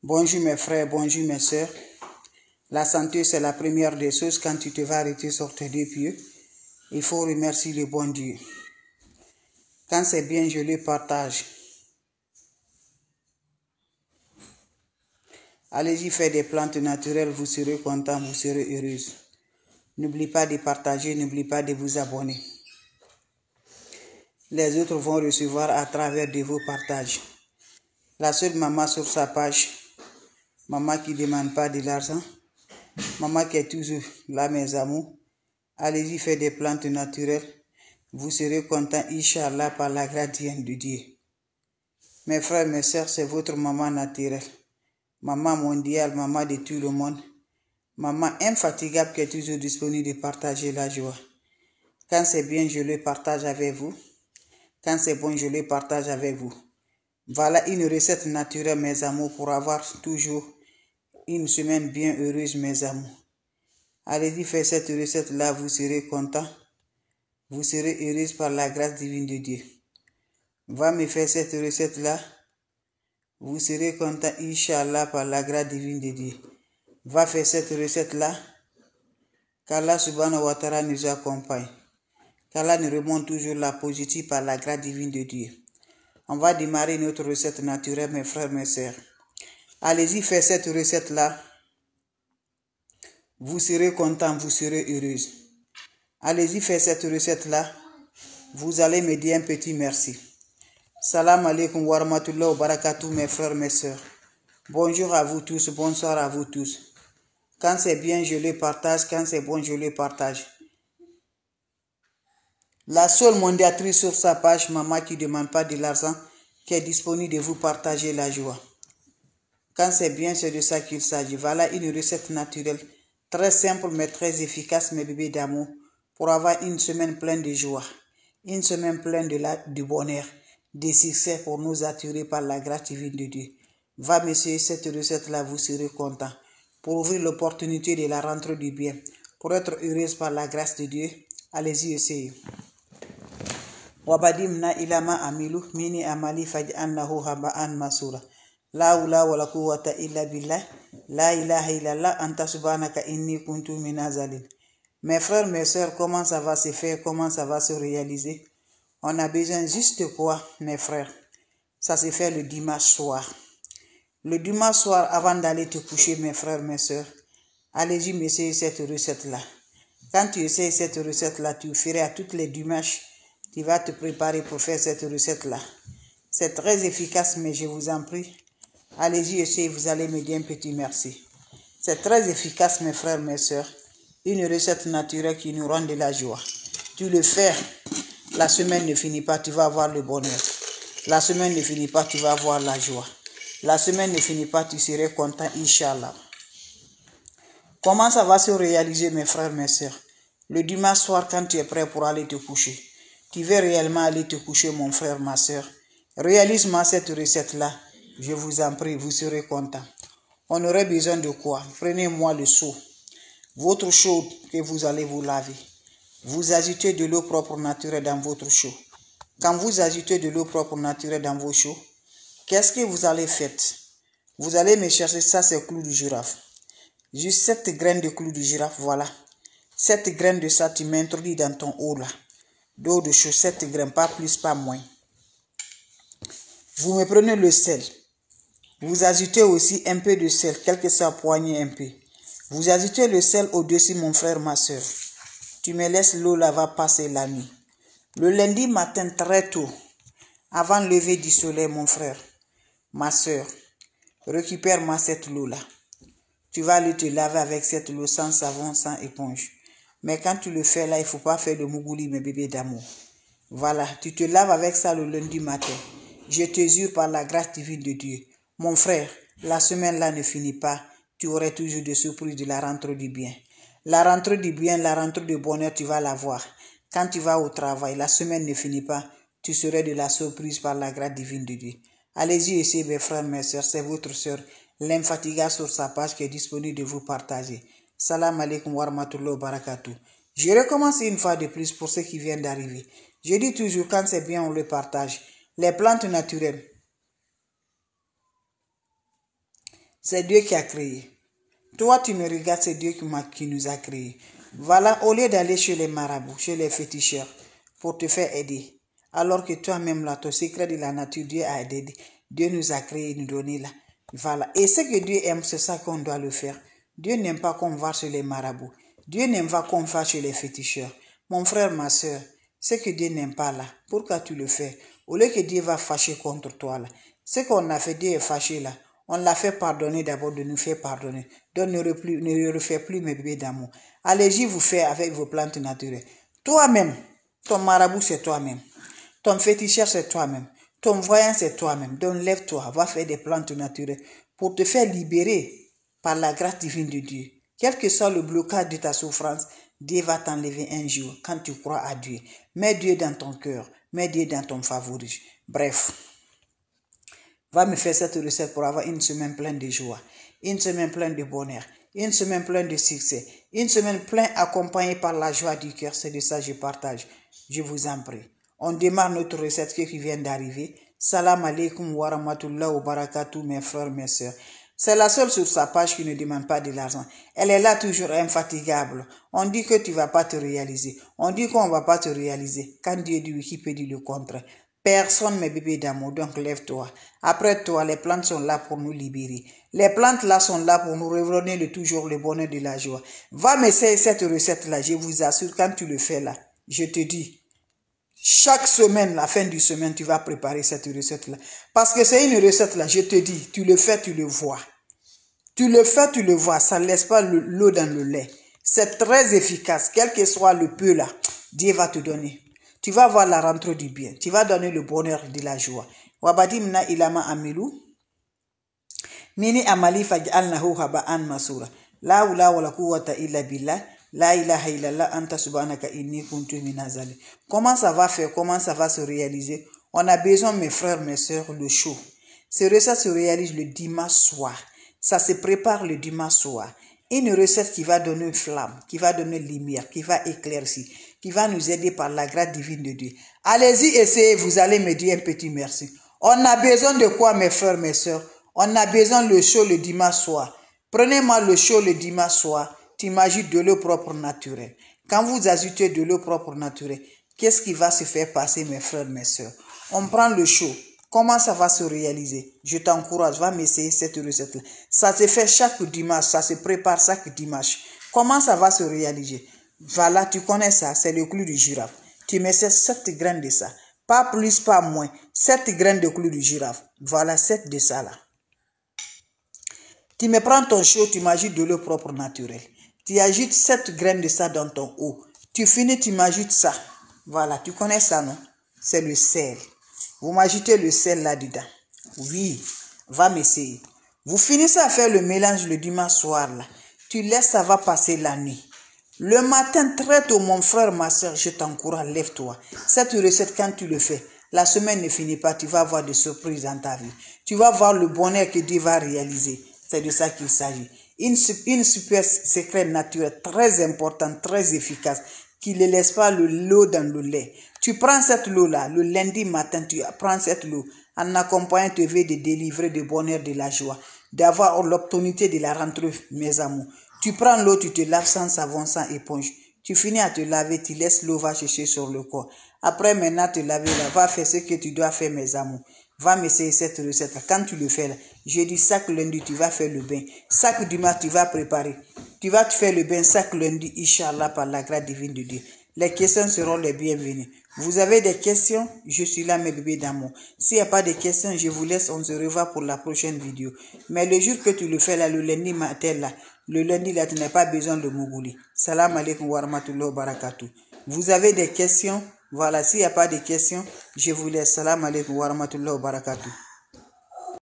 Bonjour mes frères, bonjour mes sœurs. La santé, c'est la première des choses. Quand tu te vas arrêter sur tes deux pieds, il faut remercier le bon Dieu. Quand c'est bien, je le partage. Allez-y faire des plantes naturelles, vous serez content, vous serez heureuse. N'oubliez pas de partager, n'oubliez pas de vous abonner. Les autres vont recevoir à travers de vos partages. La seule maman sur sa page, maman qui ne demande pas de l'argent, maman qui est toujours là, mes amours. Allez-y faire des plantes naturelles. Vous serez content, Inch'Allah, par la grâce de Dieu. Mes frères, mes sœurs, c'est votre maman naturelle. Maman mondiale, maman de tout le monde. Maman infatigable qui est toujours disponible de partager la joie. Quand c'est bien, je le partage avec vous. Quand c'est bon, je le partage avec vous. Voilà une recette naturelle, mes amours, pour avoir toujours une semaine bien heureuse, mes amours. Allez-y faire cette recette-là, vous serez content. Vous serez heureuse par la grâce divine de Dieu. Va me faire cette recette-là. Vous serez content, Inch'Allah, par la grâce divine de Dieu. Va faire cette recette-là. Qu'Allah subhanahu wa ta'ala nous accompagne. Qu'Allah nous remonte toujours la positive par la grâce divine de Dieu. On va démarrer notre recette naturelle, mes frères, mes sœurs. Allez-y faire cette recette-là. Vous serez content, vous serez heureuse. Allez-y faire cette recette-là. Vous allez me dire un petit merci. Salam alaikum wa rahmatullahi wa barakatuh, mes frères, mes sœurs. Bonjour à vous tous, bonsoir à vous tous. Quand c'est bien, je le partage. Quand c'est bon, je le partage. La seule mondiatrice sur sa page, maman qui ne demande pas de l'argent, qui est disponible de vous partager la joie. Quand c'est bien, c'est de ça qu'il s'agit. Voilà une recette naturelle, très simple mais très efficace, mes bébés d'amour, pour avoir une semaine pleine de joie, une semaine pleine de bonheur, de succès pour nous attirer par la grâce divine de Dieu. Va m'essayer cette recette-là, vous serez content. Pour ouvrir l'opportunité de la rentrée du bien, pour être heureuse par la grâce de Dieu, allez-y essayez. Wabadimna ilama amilu mini amali faj'annahu haba'an masura. La hawla wala quwwata illa billah. La ilaha illallah anta subhanaka inni kuntu minazalin. Mes frères, mes sœurs, comment ça va se faire, comment ça va se réaliser? On a besoin juste de quoi, mes frères? Ça se fait le dimanche soir. Le dimanche soir, avant d'aller te coucher, mes frères, mes sœurs, allez-y m'essayer cette recette-là. Quand tu essayes cette recette-là, tu feras tous les dimanches. Tu vas te préparer pour faire cette recette-là. C'est très efficace, mais je vous en prie. Allez-y, essayez, vous allez me dire un petit merci. C'est très efficace, mes frères, mes sœurs. Une recette naturelle qui nous rend de la joie. Tu le fais, la semaine ne finit pas, tu vas avoir le bonheur. La semaine ne finit pas, tu vas avoir la joie. La semaine ne finit pas, tu serais content, Inch'Allah. Comment ça va se réaliser, mes frères, mes sœurs? Le dimanche soir, quand tu es prêt pour aller te coucher, tu veux réellement aller te coucher, mon frère, ma sœur. Réalise-moi cette recette-là. Je vous en prie, vous serez content. On aurait besoin de quoi? Prenez-moi le seau. Votre seau que vous allez vous laver. Vous ajoutez de l'eau propre naturelle dans votre seau. Quand vous ajoutez de l'eau propre naturelle dans vos seaux, qu'est-ce que vous allez faire? Vous allez me chercher, ça c'est clou de girafe. Juste 7 graines de clou de girafe, voilà. 7 graines de ça, tu m'introduis dans ton eau là. D'eau de chaud, 7 graines, pas plus, pas moins. Vous me prenez le sel. Vous ajoutez aussi un peu de sel, quelque soit poignée un peu. Vous ajoutez le sel au-dessus, mon frère, ma soeur. Tu me laisses l'eau là, va passer la nuit. Le lundi matin, très tôt, avant le lever du soleil, mon frère, ma soeur, récupère-moi cette eau là. Tu vas aller te laver avec cette eau sans savon, sans éponge. Mais quand tu le fais là, il ne faut pas faire de mougouli, mes bébés d'amour. Voilà, tu te laves avec ça le lundi matin. Je te jure par la grâce divine de Dieu. Mon frère, la semaine là ne finit pas. Tu aurais toujours des surprises de la rentrée du bien. La rentrée du bien, la rentrée du bonheur, tu vas la voir. Quand tu vas au travail, la semaine ne finit pas. Tu serais de la surprise par la grâce divine de Dieu. Allez-y essayez, mes frères, mes sœurs. C'est votre sœur, l'infatigable sur sa page qui est disponible de vous partager. Salam alaikum wa rahmatullahi wa barakatuh. Je recommence une fois de plus pour ceux qui viennent d'arriver. Je dis toujours, quand c'est bien, on le partage. Les plantes naturelles. C'est Dieu qui a créé. Toi, tu me regardes, c'est Dieu qui nous a créés. Voilà, au lieu d'aller chez les marabouts, chez les féticheurs, pour te faire aider, alors que toi-même, là, ton secret de la nature, Dieu a aidé. Dieu nous a créés, nous donné là. Voilà. Et ce que Dieu aime, c'est ça qu'on doit le faire. Dieu n'aime pas qu'on va chez les marabouts. Dieu n'aime pas qu'on va chez les féticheurs. Mon frère, ma soeur, ce que Dieu n'aime pas là, pourquoi tu le fais? Au lieu que Dieu va fâcher contre toi là, ce qu'on a fait, Dieu est fâché là. On l'a fait pardonner d'abord, de nous faire pardonner. Donc ne refais plus mes bébés d'amour. Allez-y vous faire avec vos plantes naturelles. Toi-même, ton marabout c'est toi-même. Ton féticheur c'est toi-même. Ton voyant c'est toi-même. Donc lève-toi, va faire des plantes naturelles pour te faire libérer par la grâce divine de Dieu. Quel que soit le blocage de ta souffrance, Dieu va t'enlever un jour quand tu crois à Dieu. Mets Dieu dans ton cœur, mets Dieu dans ton favori. Bref. Va me faire cette recette pour avoir une semaine pleine de joie, une semaine pleine de bonheur, une semaine pleine de succès, une semaine pleine accompagnée par la joie du cœur. C'est de ça que je partage. Je vous en prie. On démarre notre recette qui vient d'arriver. Salam alaikum wa rahmatullah wa barakatuh, mes frères, mes soeurs. C'est la seule sur sa page qui ne demande pas de l'argent. Elle est là toujours infatigable. On dit que tu ne vas pas te réaliser. On dit qu'on ne va pas te réaliser. Quand Dieu dit oui, qui peut dire le contraire? Personne, mes bébés d'amour, donc lève-toi. Après toi, les plantes sont là pour nous libérer. Les plantes là sont là pour nous revenir toujours le bonheur de la joie. Va m'essayer cette recette-là, je vous assure, quand tu le fais là, je te dis, chaque semaine, la fin du semaine, tu vas préparer cette recette-là. Parce que c'est une recette là, je te dis, tu le fais, tu le vois. Tu le fais, tu le vois, ça ne laisse pas l'eau dans le lait. C'est très efficace, quel que soit le peu là, Dieu va te donner. Tu vas voir la rentrée du bien. Tu vas donner le bonheur de la joie. Wabadimna ilama amilu. Mini amali faj'alnahu haba'an masura. La hawla wala quwwata illa billah. La ilaha illallah anta subhanaka inni kuntu minazali. Comment ça va faire? Comment ça va se réaliser? On a besoin, mes frères, mes soeurs, le chaud. Ces recettes se réalisent le dimanche soir. Ça se prépare le dimanche soir. Une recette qui va donner une flamme, qui va donner lumière, qui va éclaircir, qui va nous aider par la grâce divine de Dieu. Allez-y, essayez, vous allez me dire un petit merci. On a besoin de quoi, mes frères, mes soeurs? On a besoin de le chaud le dimanche soir. Prenez-moi le chaud le dimanche soir. Tu imagines de l'eau propre naturelle. Quand vous ajoutez de l'eau propre naturelle, qu'est-ce qui va se faire passer, mes frères, mes soeurs? On prend le chaud. Comment ça va se réaliser? Je t'encourage, va m'essayer cette recette-là. Ça se fait chaque dimanche, ça se prépare chaque dimanche. Comment ça va se réaliser? Voilà, tu connais ça, c'est le clou du girafe. Tu mets 7 graines de ça. Pas plus, pas moins. 7 graines de clou du girafe. Voilà, 7 de ça là. Tu me prends ton chaud, tu m'ajoutes de l'eau propre naturelle. Tu ajoutes 7 graines de ça dans ton eau. Tu finis, tu m'ajoutes ça. Voilà, tu connais ça, non? C'est le sel. Vous m'ajoutez le sel là-dedans. Oui, va m'essayer. Vous finissez à faire le mélange le dimanche soir là. Tu laisses, ça va passer la nuit. Le matin, très tôt, mon frère, ma soeur, je t'encourage, lève-toi. Cette recette, quand tu le fais, la semaine ne finit pas, tu vas avoir des surprises dans ta vie. Tu vas voir le bonheur que Dieu va réaliser. C'est de ça qu'il s'agit. Une super secret naturel très important, très efficace, qui ne laisse pas l'eau dans le lait. Tu prends cette eau-là, le lundi matin, tu prends cette eau, en accompagnant te veut de délivrer du bonheur, de la joie, d'avoir l'opportunité de la rentrée, mes amours. Tu prends l'eau, tu te laves sans savon, sans éponge. Tu finis à te laver, tu laisses l'eau va chercher sur le corps. Après, maintenant, te laver là, va faire ce que tu dois faire, mes amours. Va m'essayer cette recette là. Quand tu le fais là, je dis chaque lundi, tu vas faire le bain. Chaque dimanche, tu vas préparer. Tu vas te faire le bain chaque lundi, Inch'Allah, par la grâce divine de Dieu. Les questions seront les bienvenues. Vous avez des questions? Je suis là, mes bébés d'amour. S'il n'y a pas de questions, je vous laisse. On se revoit pour la prochaine vidéo. Mais le jour que tu le fais là, le lundi matin là, le lundi là, tu n'as pas besoin de mougouli. Salam alaikum wa rahmatullah wa barakatuh. Vous avez des questions? Voilà, s'il n'y a pas de questions, je vous laisse. Salam alaikum wa rahmatullah wa barakatuh.